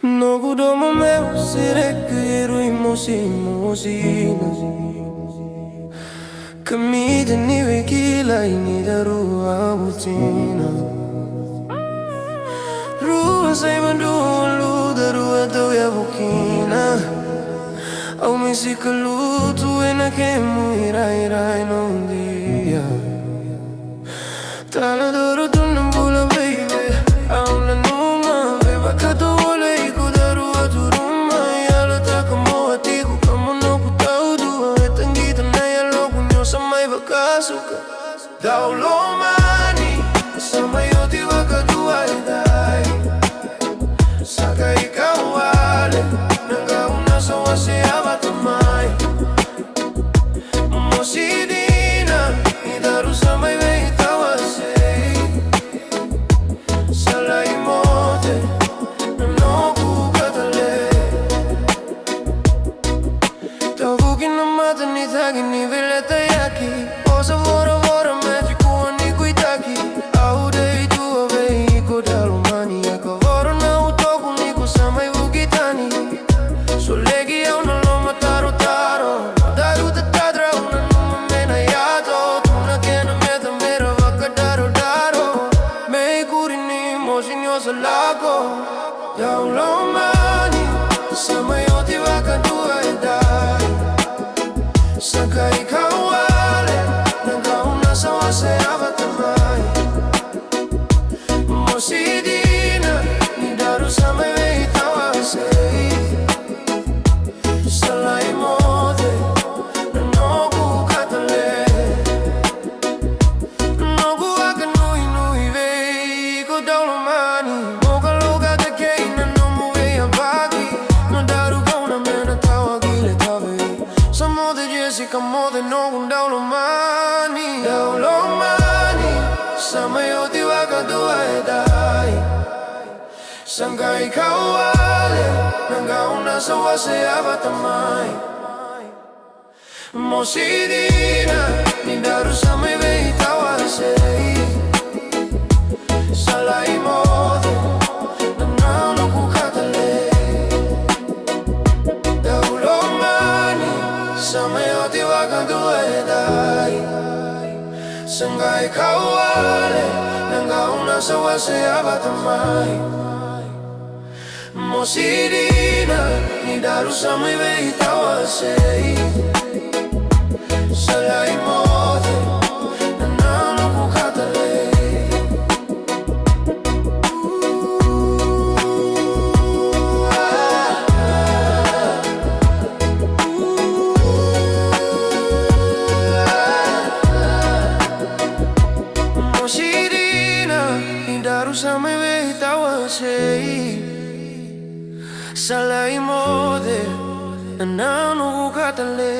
No gudomo meu serekeru imosina Kamida niwe kila inidaru abutina Rua sai bandu lu daru atau ya bukina Au misika lu tu ena kemu irai non dia Tala doro tu nambula baby Au la numa beba kato wala iku daru atu ruma Yalo taka mo atiku kamo no kutau dua Etangita na yalo kunyo samay bakasuka Daulo mani samay oti wakadua edai Saka ikaw wale Nanggauna sa wasi abatamay Mosidina Idaru samay veitawase Salay mote Nanoku katale Tavukin na mata ni thagi ni vileta yaki Osa vora magiku ani kuitaki Aude itu ave iko dalomani Eka vora na utoku niko samay vugitani Solegi au na loma taro Daru te tadra una numa mena yato Tuna kena meta mera vaka daro Mei kurini mosinyo sa lako Daulo mani Samay oti vaka dua edai Saka ikaw wale Nanggauna sa wase abatamay Mosidina Nidaru samay veitawase Salay mote Nanoku katale Nanoku aka nui vei Ko daulo mani Moka loka te kei Nanomu vei abaki Nadaru kauna mena tawa gile tawe Sa mote Jessica mote Noku daulo mani Daulo mani Samay oti waka dua edai Sangka ikaw wale Nanggauna sa wase abatamay Mosidina Nidaru samay veitawase Salay mote Nananuku katale Daulo mani Samay oti waka dua edai Sangka ikaw wale Nanggauna sa wase abatamay Mosidina Nidaru samay veitawase Salay mote Nananuku katale Mosidina Nidaru samay veitawase Salay mote Nananuku katale